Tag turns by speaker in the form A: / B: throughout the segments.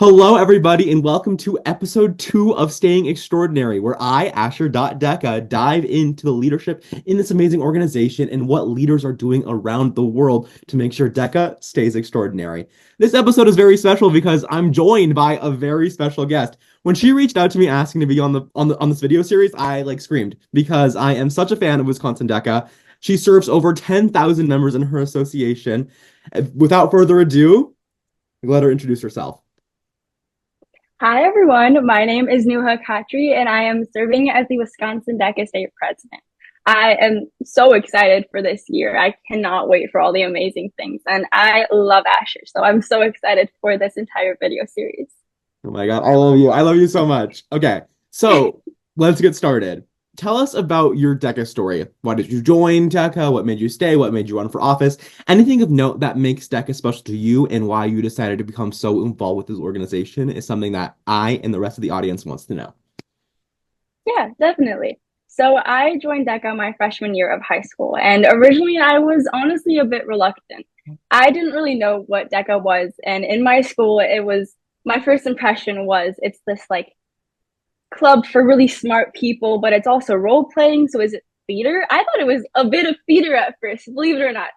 A: Hello, everybody, and welcome to episode 2 of Staying Extraordinary, where I, Asher.Deca, dive into the leadership in this amazing organization and what leaders are doing around the world to make sure Deca stays extraordinary. This episode is very special because I'm joined by a very special guest. When she reached out to me asking to be on this video series, I screamed because I am such a fan of Wisconsin Deca. She serves over 10,000 members in her association. Without further ado, let her introduce herself.
B: Hi, everyone. My name is Nuha Khatri, and I am serving as the Wisconsin DECA State President. I am so excited for this year. I cannot wait for all the amazing things, and I love Asher, so I'm so excited for this entire video series.
A: Oh my God, I love you. I love you so much. Okay, so let's get started. Tell us about your DECA story. Why did you join DECA? What made you stay? What made you run for office? Anything of note that makes DECA special to you and why you decided to become so involved with this organization is something that I and the rest of the audience wants to know.
B: Yeah, definitely. So I joined DECA my freshman year of high school, and originally I was honestly a bit reluctant. I didn't really know what DECA was, and in my school, it was my first impression was it's this like club for really smart people, but it's also role playing. So is it theater? I thought it was a bit of theater at first, believe it or not.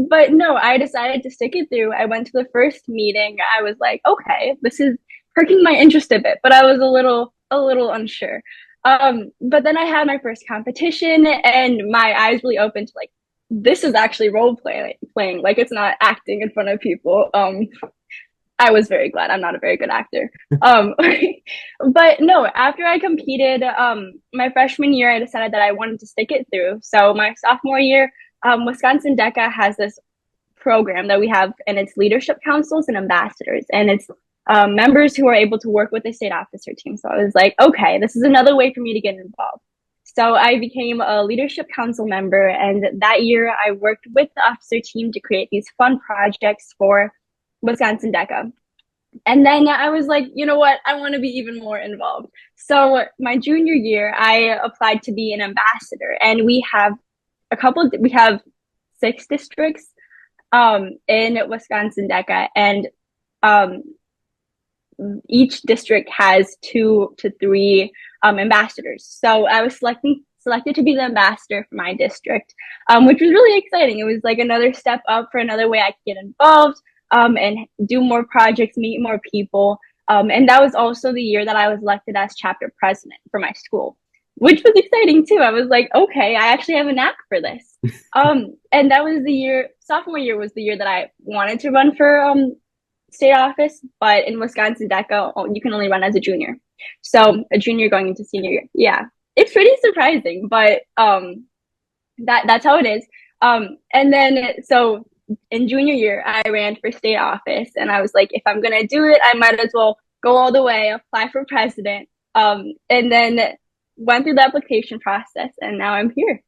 B: But no, I decided to stick it through. I went to the first meeting. I was like, okay, this is perking my interest a bit, but I was a little unsure. But then I had my first competition and my eyes really opened to like, this is actually playing. Like it's not acting in front of people. I was very glad. I'm not a very good actor. Um, but no, after I competed, my freshman year, I decided that I wanted to stick it through. So my sophomore year, Wisconsin DECA has this program that we have, and it's leadership councils and ambassadors, and it's members who are able to work with the state officer team. So I was like, okay, this is another way for me to get involved. So I became a leadership council member, and that year I worked with the officer team to create these fun projects for Wisconsin DECA. And then I was like, you know what? I want to be even more involved. So my junior year, I applied to be an ambassador, and we have 6 districts in Wisconsin DECA, and um, each district has 2 to 3 ambassadors. So I was selected to be the ambassador for my district, which was really exciting. It was like another step up for another way I could get involved and do more projects, meet more people. And that was also the year that I was elected as chapter president for my school, which was exciting too. I was like, okay, I actually have a knack for this. And that was sophomore year was the year that I wanted to run for state office, but in Wisconsin DECA, you can only run as a junior. So a junior going into senior year. Yeah, it's pretty surprising, but that's how it is. And then so in junior year, I ran for state office, and I was like, if I'm gonna do it, I might as well go all the way, apply for president, and then went through the application process, and now I'm here.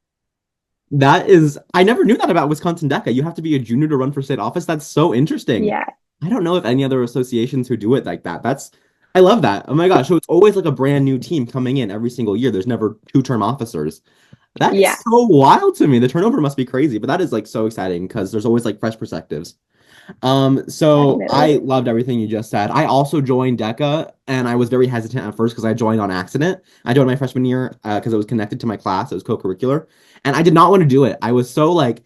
A: I never knew that about Wisconsin DECA. You have to be a junior to run for state office. That's so interesting.
B: Yeah,
A: I don't know if any other associations who do it like that. I love that. Oh my gosh. So it's always like a brand new team coming in every single year. There's never two-term officers. That is
B: yeah,
A: so wild to me. The turnover must be crazy, but that is like so exciting because there's always like fresh perspectives. So
B: definitely.
A: I loved everything you just said. I also joined DECA and I was very hesitant at first because I joined on accident. I joined my freshman year because it was connected to my class. It was co-curricular. And I did not want to do it. I was so like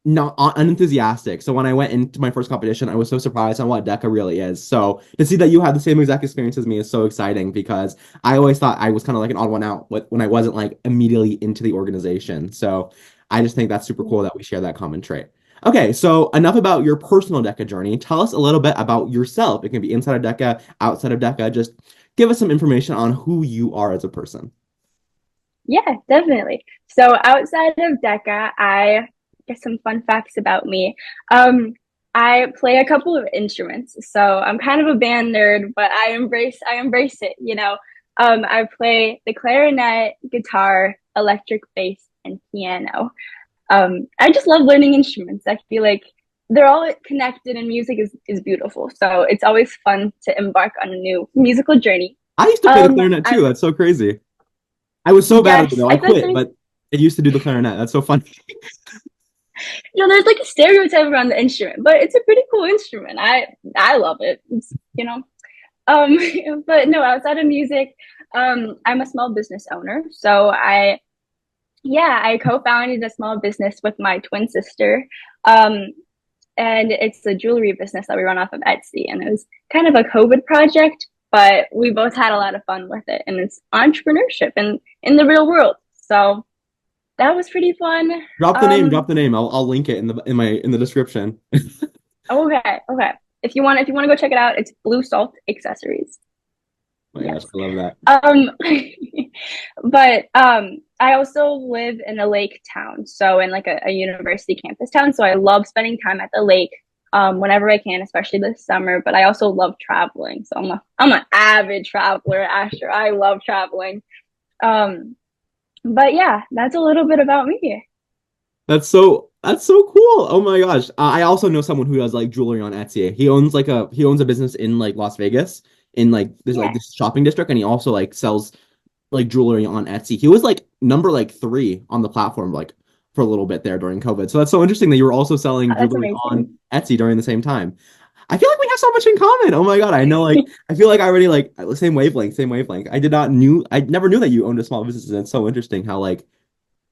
A: not unenthusiastic. So when I went into my first competition, I was so surprised on what DECA really is. So to see that you had the same exact experience as me is so exciting because I always thought I was kind of like an odd one out when I wasn't like immediately into the organization. So I just think that's super cool that we share that common trait. Okay, so enough about your personal DECA journey. Tell us a little bit about yourself. It can be inside of DECA, outside of DECA. Just give us some information on who you are as a person.
B: Yeah, definitely. So outside of DECA, I guess some fun facts about me. I play a couple of instruments, so I'm kind of a band nerd, but I embrace it, you know. I play the clarinet, guitar, electric bass, and piano. I just love learning instruments. I feel like they're all connected and music is beautiful. So it's always fun to embark on a new musical journey.
A: I used to play the clarinet
B: I
A: too. That's so crazy. I was so bad at it
B: Yes,
A: though. I
B: I feel like
A: quit, but I used to do the clarinet. That's so funny.
B: there's like a stereotype around the instrument, but it's a pretty cool instrument. I love it. It's, you know. Um, but no, outside of music, I'm a small business owner. So I co-founded a small business with my twin sister. Um, and it's a jewelry business that we run off of Etsy. And it was kind of a COVID project, but we both had a lot of fun with it. And it's entrepreneurship in the real world. So that was pretty fun.
A: Drop the name,
B: Um,
A: drop the name. I'll link it in the description.
B: okay. If you want to go check it out, it's Blue Salt Accessories.
A: Oh my gosh,
B: Yes.
A: I love that.
B: Um, but I also live in a lake town, so in like a university campus town. So I love spending time at the lake whenever I can, especially this summer. But I also love traveling, so I'm an avid traveler, Asher. I love traveling. Um, but yeah, that's a little bit about me.
A: That's so cool. Oh my gosh. I also know someone who does like jewelry on Etsy. He owns a business in like Las Vegas in like
B: Yeah,
A: this shopping district, and he also like sells like jewelry on Etsy. He was like number like 3 on the platform like for a little bit there during COVID. So that's so interesting that you were also selling
B: that's
A: jewelry
B: amazing.
A: on Etsy during the same time. I feel like we have so much in common. Oh my God. I know like I feel like I already like same wavelength, same wavelength. I never knew that you owned a small business, and it's so interesting how like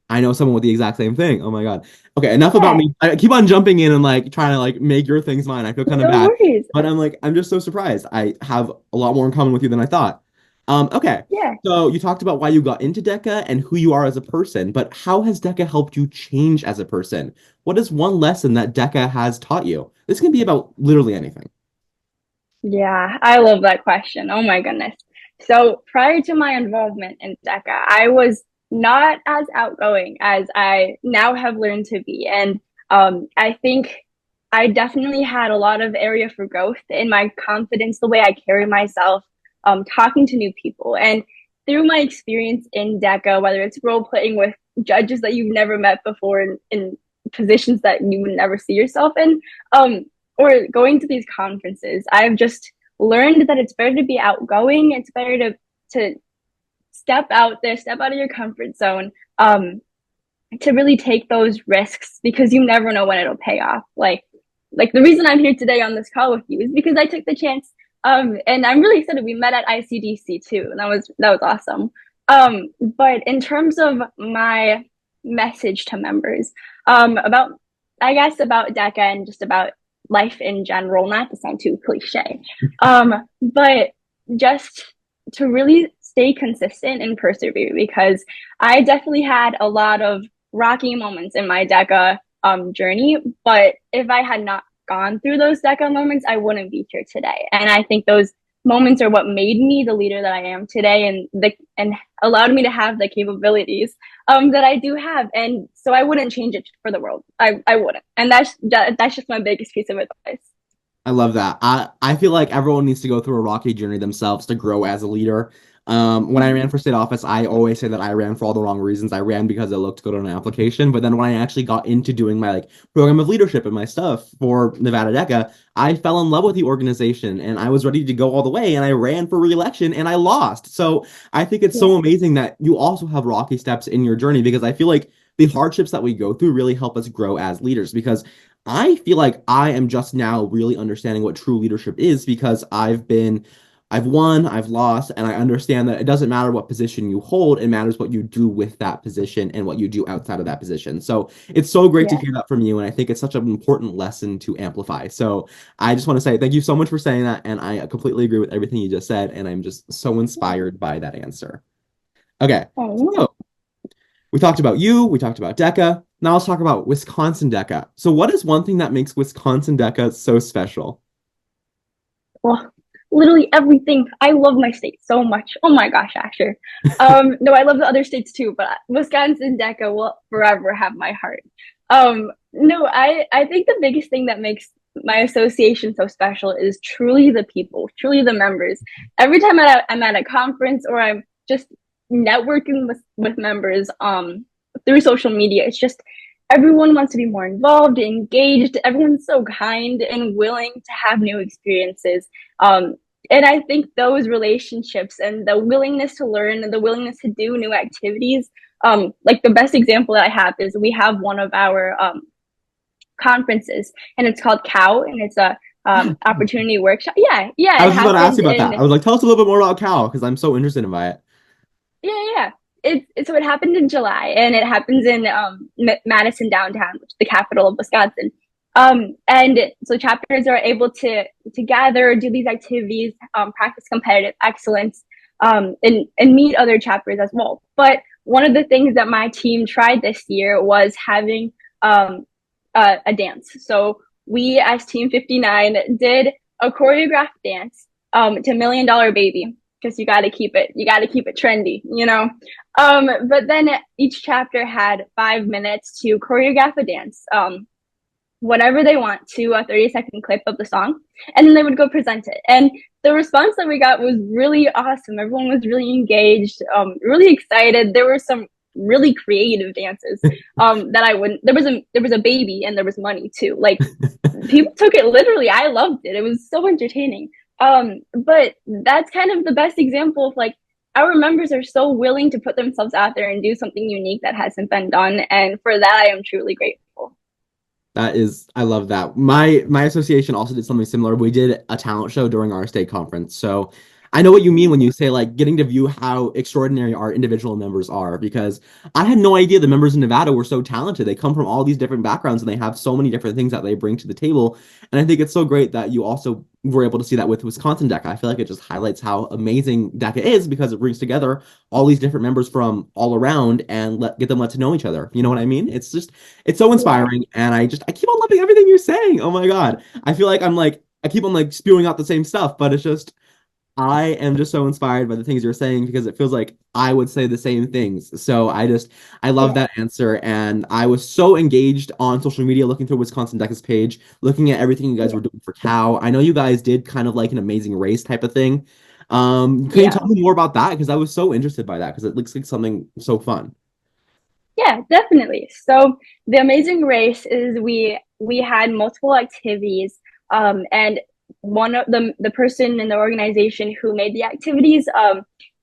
A: I know someone with the exact same thing. Oh my God. Okay, enough about
B: Yeah,
A: me. I keep on jumping in and like trying to like make your things mine. I feel kind of
B: no
A: bad.
B: worries.
A: But I'm just so surprised. I have a lot more in common with you than I thought. Okay.
B: Yeah.
A: So you talked about why you got into DECA and who you are as a person, but how has DECA helped you change as a person? What is one lesson that DECA has taught you? This can be about literally anything.
B: Yeah, I love that question. Oh my goodness. So prior to my involvement in DECA, I was not as outgoing as I now have learned to be. And I think I definitely had a lot of area for growth in my confidence, the way I carry myself, talking to new people. And through my experience in DECA, whether it's role playing with judges that you've never met before in positions that you would never see yourself in, um, or going to these conferences, I've just learned that it's better to be outgoing. It's better to step out there, step out of your comfort zone, to really take those risks because you never know when it'll pay off. Like the reason I'm here today on this call with you is because I took the chance. And I'm really excited. We met at ICDC too, and that was awesome. But in terms of my message to members, about I guess about DECA and just about life in general, not to sound too cliche, but just to really stay consistent and persevere because I definitely had a lot of rocky moments in my DECA journey, but if I had not gone through those DECA moments, I wouldn't be here today. And I think those moments are what made me the leader that I am today and allowed me to have the capabilities that I do have. And so I wouldn't change it for the world. I wouldn't. And that's just my biggest piece of advice.
A: I love that. I feel like everyone needs to go through a rocky journey themselves to grow as a leader. When I ran for state office, I always say that I ran for all the wrong reasons. I ran because it looked good on an application, but then when I actually got into doing my like program of leadership and my stuff for Nevada DECA, I fell in love with the organization and I was ready to go all the way and I ran for re-election and I lost. So I think it's
B: Yeah.
A: so amazing that you also have rocky steps in your journey because I feel like the hardships that we go through really help us grow as leaders because I feel like I am just now really understanding what true leadership is because I've won, I've lost, and I understand that it doesn't matter what position you hold, it matters what you do with that position and what you do outside of that position. So it's so great to
B: Yeah.
A: hear that from you, and I think it's such an important lesson to amplify. So I just want to say thank you so much for saying that, and I completely agree with everything you just said, and I'm just so inspired by that answer. Okay,
B: Oh,
A: so we talked about you, we talked about DECA. Now let's talk about Wisconsin DECA. So what is one thing that makes Wisconsin DECA so special?
B: well, literally everything. I love my state so much. Oh my gosh, Asher. No, I love the other states too, but Wisconsin DECA will forever have my heart. No, I think the biggest thing that makes my association so special is truly the people, truly the members. Every time I'm at a conference or I'm just networking with members through social media, it's just everyone wants to be more involved, engaged. Everyone's so kind and willing to have new experiences. Um, and I think those relationships and the willingness to learn and the willingness to do new activities, like the best example that I have is we have one of our conferences and it's called COW and it's a opportunity workshop. Yeah, yeah,
A: I
B: it
A: was just about to ask
B: happened
A: you about that. I
B: in
A: was like, tell us a little bit more about Cal because I'm so interested by it.
B: yeah. So it happened in July, and it happens in Madison downtown, which is the capital of Wisconsin. And so chapters are able to gather, do these activities, practice competitive excellence, and meet other chapters as well. But one of the things that my team tried this year was having a dance. So we, as Team 59, did a choreographed dance to Million Dollar Baby because you got to keep it trendy, you know. But then each chapter had 5 minutes to choreograph a dance, whatever they want, to a 30-second clip of the song, and then they would go present it. And the response that we got was really awesome. Everyone was really engaged, really excited. There were some really creative dances that I wouldn't. There was a baby and there was money too. Like people took it literally. I loved it. It was so entertaining. But that's kind of the best example of like our members are so willing to put themselves out there and do something unique that hasn't been done. And for that, I am truly grateful.
A: That is, I love that. My association also did something similar. We did a talent show during our state conference. So I know what you mean when you say like getting to view how extraordinary our individual members are, because I had no idea the members in Nevada were so talented. They come from all these different backgrounds and they have so many different things that they bring to the table. And I think it's so great that you also were able to see that with Wisconsin DECA. I feel like it just highlights how amazing DECA is because it brings together all these different members from all around and get them let to know each other. You know what I mean? It's so
B: Yeah.
A: inspiring, and I keep on loving everything you're saying. Oh my God. I feel like I keep on like spewing out the same stuff, but it's just I am just so inspired by the things you're saying because it feels like I would say the same things. So I love
B: Yeah.
A: that answer. And I was so engaged on social media looking through Wisconsin DECA's page, looking at everything you guys
B: Yeah.
A: were doing for Cow. I know you guys did kind of like an amazing race type of thing. Can you
B: Yeah.
A: tell me more about that? Because I was so interested by that because it looks like something so fun.
B: Yeah, definitely. So the Amazing Race is we had multiple activities, and one of the person in the organization who made the activities,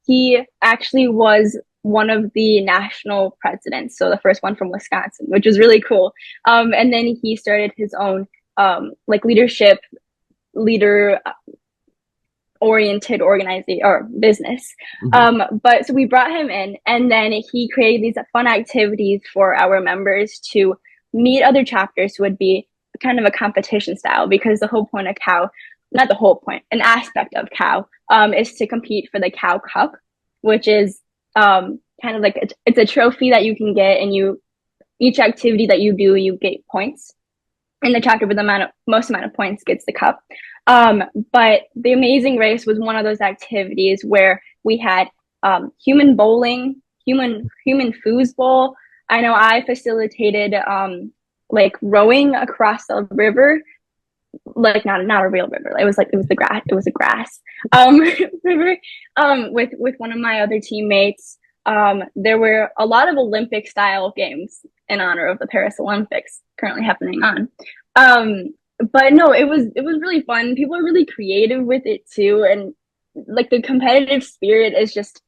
B: he actually was one of the national presidents, so the first one from Wisconsin, which was really cool. And then he started his own like leader oriented organization or business.
A: Mhm.
B: But so we brought him in, and then he created these fun activities for our members to meet other chapters who would be kind of a competition style because the whole point of Cow, not the whole point, an aspect of Cow, is to compete for the Cow Cup, which is kind of like it's a trophy that you can get, and you each activity that you do, you get points in the chapter with the most amount of points gets the cup. But the Amazing Race was one of those activities where we had human bowling, human foosball. I know I facilitated like rowing across a river, like not a real river. It was the grass. It was a grass river with one of my other teammates. There were a lot of Olympic style games in honor of the Paris Olympics currently happening on. Um, but no, it was really fun. People are really creative with it too, and like the competitive spirit is just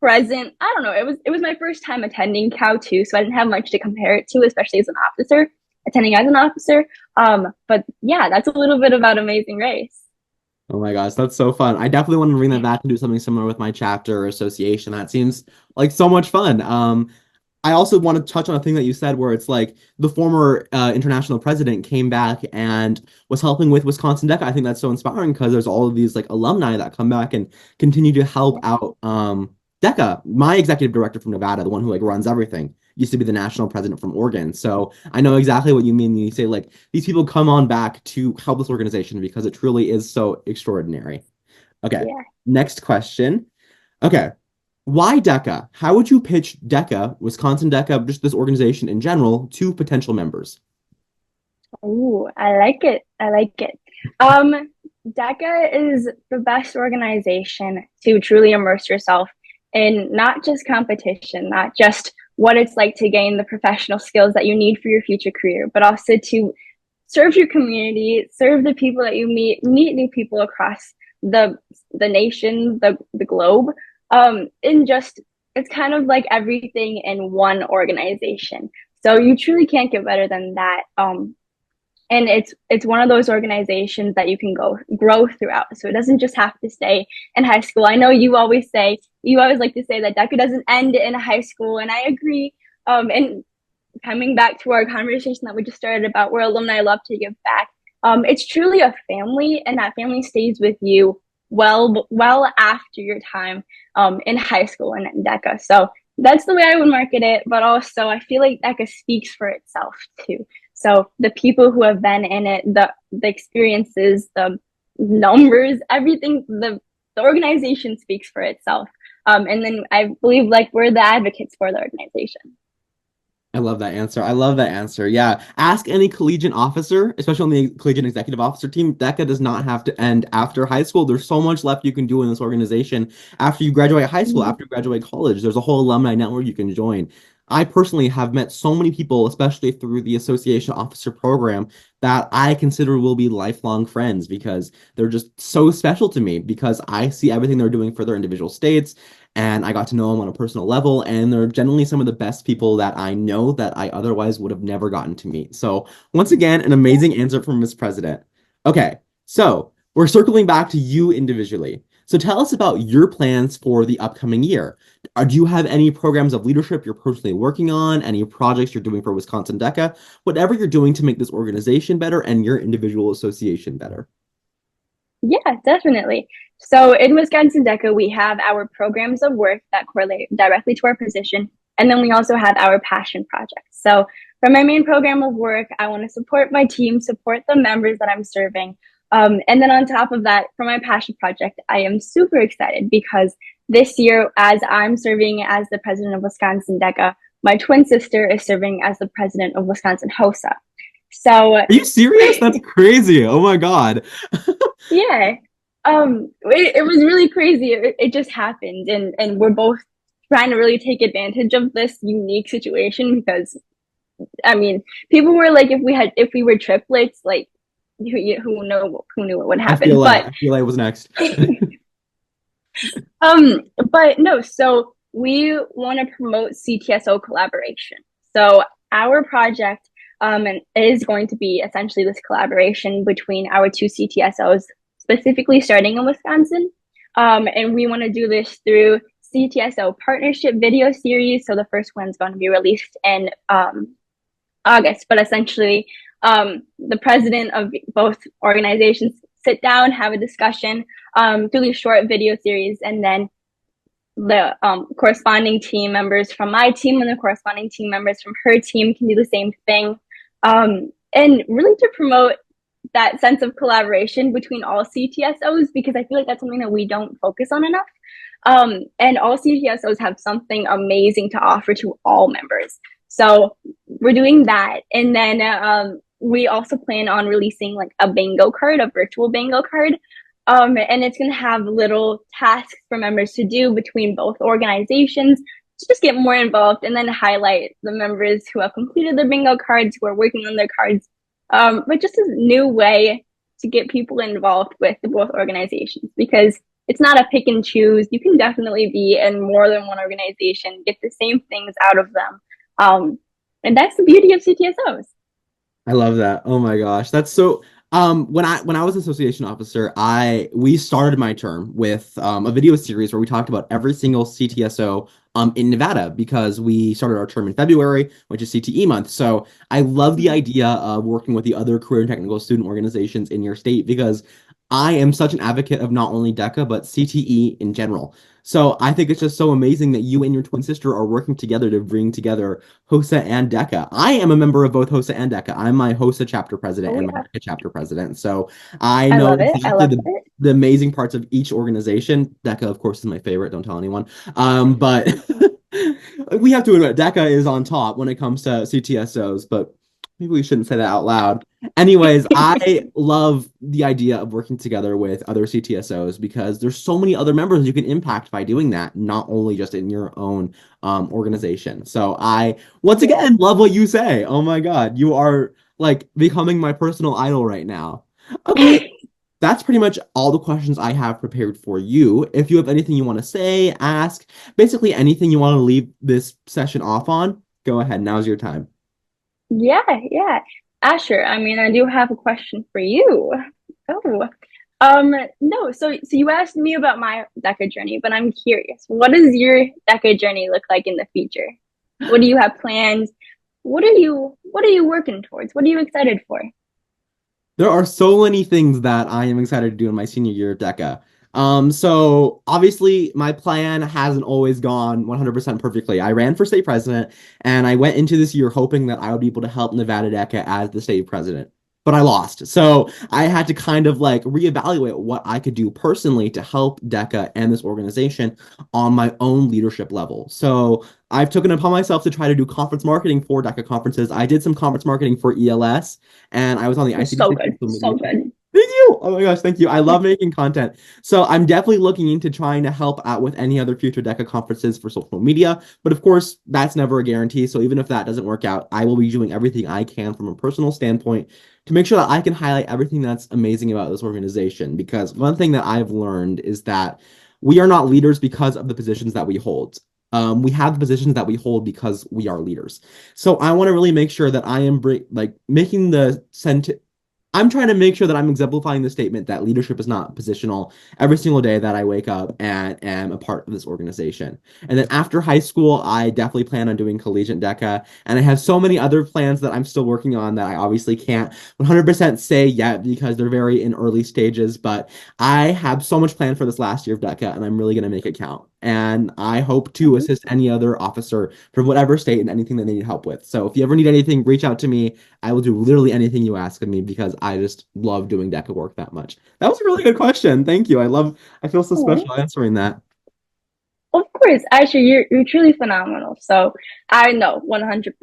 B: present. I don't know. It was my first time attending Cow too, so I didn't have much to compare it to, especially as an officer, attending as an officer. But yeah, that's a little bit about Amazing Race.
A: Oh my gosh, that's so fun. I definitely want to bring that back and do something similar with my chapter or association. That seems like so much fun. I also want to touch on a thing that you said where it's like the former international president came back and was helping with Wisconsin DECA. I think that's so inspiring because there's all of these like alumni that come back and continue to help
B: Yeah.
A: out DECA. My executive director from Nevada, the one who like runs everything, used to be the national president from Oregon. So I know exactly what you mean when you say like these people come on back to help this organization because it truly is so extraordinary. Okay,
B: Yeah.
A: next question. Okay. Why DECA? How would you pitch DECA, Wisconsin DECA, just this organization in general, to potential members?
B: Ooh, I like it. I like it. Um, DECA is the best organization to truly immerse yourself in not just competition, not just what it's like to gain the professional skills that you need for your future career, but also to serve your community, serve the people that you meet new people across the nation, the globe. And just it's kind of like everything in one organization. So you truly can't get better than that. And it's one of those organizations that you can go grow throughout. So it doesn't just have to stay in high school. I know you always like to say that DECA doesn't end in high school, and I agree. And coming back to our conversation that we just started about where alumni love to give back, it's truly a family, and that family stays with you well after your time in high school and in DECA. So that's the way I would market it. But also, I feel like DECA speaks for itself too. So the people who have been in it, the experiences, the numbers, everything, the organization speaks for itself. And then I believe like we're the advocates for the organization.
A: I love that answer. I love that answer. Yeah. Ask any collegiate officer, especially on the collegiate executive officer team. DECA does not have to end after high school. There's so much left you can do in this organization after you graduate high school,
B: Mm-hmm.
A: after you graduate college. There's a whole alumni network you can join. I personally have met so many people, especially through the association officer program, that I consider will be lifelong friends because they're just so special to me because I see everything they're doing for their individual states and I got to know them on a personal level, and they're generally some of the best people that I know that I otherwise would have never gotten to meet. So, once again, an amazing answer from Ms. President. Okay, so we're circling back to you individually. So, tell us about your plans for the upcoming year. Do you have any programs of leadership you're personally working on, any projects you're doing for Wisconsin DECA, whatever you're doing to make this organization better and your individual association better?
B: Yeah, definitely. So in Wisconsin DECA, we have our programs of work that correlate directly to our position. And then we also have our passion projects. So for my main program of work, I want to support my team, support the members that I'm serving. And then on top of that, for my passion project, I am super excited because this year, as I'm serving as the president of Wisconsin DECA, my twin sister is serving as the president of Wisconsin HOSA. So
A: Are you serious? That's crazy. Oh my God.
B: yeah. It was really crazy. It just happened, and we're both trying to really take advantage of this unique situation because I mean, people were like, if we were triplets, like who knew what would happen.
A: I feel like it was next.
B: But no, so we want to promote CTSO collaboration. So our project and is going to be essentially this collaboration between our two CTSOs, specifically starting in Wisconsin. And we want to do this through CTSO partnership video series. So the first one's going to be released in August, but essentially the president of both organizations sit down, have a discussion, do these short video series, and then the corresponding team members from my team and the corresponding team members from her team can do the same thing. And really to promote that sense of collaboration between all CTSOs, because I feel like that's something that we don't focus on enough. And all CTSOs have something amazing to offer to all members. So we're doing that. And then we also plan on releasing like a bingo card, a virtual bingo card. And it's going to have little tasks for members to do between both organizations to just get more involved and then highlight the members who have completed their bingo cards, who are working on their cards. But just a new way to get people involved with both organizations because it's not a pick and choose. You can definitely be in more than one organization, get the same things out of them. And that's the beauty of CTSOs.
A: I love that. Oh my gosh. That's so when I was association officer, we started my term with a video series where we talked about every single CTSO in Nevada because we started our term in February, which is CTE month. So I love the idea of working with the other career and technical student organizations in your state because I am such an advocate of not only DECA but CTE in general. So I think it's just so amazing that you and your twin sister are working together to bring together HOSA and DECA. I am a member of both HOSA and DECA. I'm my HOSA chapter president
B: Oh
A: and my
B: yeah,
A: DECA chapter president. So I
B: I
A: know
B: love it. I
A: exactly
B: love it.
A: the amazing parts of each organization. DECA, of course, is my favorite. Don't tell anyone. But we have to admit, DECA is on top when it comes to CTSOs, but maybe we shouldn't say that out loud. Anyways, I love the idea of working together with other CTSOs because there's so many other members you can impact by doing that, not only just in your own organization. So I, once
B: Yeah.
A: again, love what you say. Oh my God, you are like becoming my personal idol right now. Okay, that's pretty much all the questions I have prepared for you. If you have anything you want to say, ask, basically anything you want to leave this session off on, go ahead. Now's your time.
B: Yeah, yeah. Asher, I mean, I do have a question for you. Oh, no. So you asked me about my DECA journey, but I'm curious. What does your DECA journey look like in the future? What do you have planned? What are you working towards? What are you excited for?
A: There are so many things that I am excited to do in my senior year of DECA. So obviously my plan hasn't always gone 100% perfectly. I ran for state president and I went into this year hoping that I would be able to help Nevada DECA as the state president. But I lost. So I had to kind of like reevaluate what I could do personally to help DECA and this organization on my own leadership level. So I've taken it upon myself to try to do conference marketing for DECA conferences. I did some conference marketing for ELS and I was on the
B: So
A: ICDC
B: good,
A: social
B: so
A: media team.
B: good.
A: Thank you. Oh my gosh, thank you. I love making content. So I'm definitely looking into trying to help out with any other future DECA conferences for social media. But of course, that's never a guarantee. So even if that doesn't work out, I will be doing everything I can from a personal standpoint to make sure that I can highlight everything that's amazing about this organization. Because one thing that I've learned is that we are not leaders because of the positions that we hold. We have the positions that we hold because we are leaders. So I want to really make sure that I am like making the I'm trying to make sure that I'm exemplifying the statement that leadership is not positional every single day that I wake up and am a part of this organization. And then after high school, I definitely plan on doing collegiate DECA. And I have so many other plans that I'm still working on that I obviously can't 100% say yet because they're very in early stages. But I have so much planned for this last year of DECA, and I'm really going to make it count. And I hope to assist any other officer from whatever state in anything that they need help with. So if you ever need anything, reach out to me. I will do literally anything you ask of me because I just love doing DECA work that much. That was a really good question. Thank you. I feel so
B: Oh,
A: special answering that.
B: of course, actually, you're truly phenomenal. So I know 100%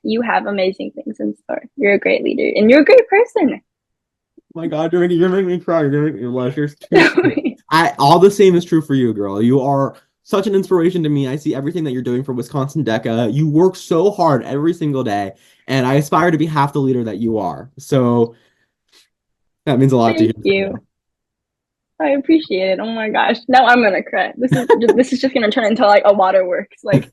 B: you have amazing things in store. You're a great leader and you're a great person.
A: Oh my God, you're making me cry. You're making me blush. You're too sweet. All the same is true for you, girl. You are such an inspiration to me. I see everything that you're doing for Wisconsin DECA. You work so hard every single day, and I aspire to be half the leader that you are. So that means a lot to
B: Thank
A: hear from you.
B: you. I appreciate it. Oh my gosh. Now I'm gonna cry. This is just gonna turn into like a waterworks. Like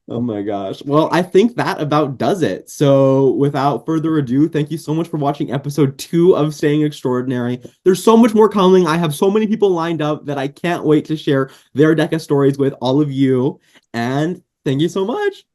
A: Oh my gosh. Well, I think that about does it. So, without further ado, thank you so much for watching episode 2 of Staying Extraordinary. There's so much more coming. I have so many people lined up that I can't wait to share their DECA stories with all of you. And thank you so much.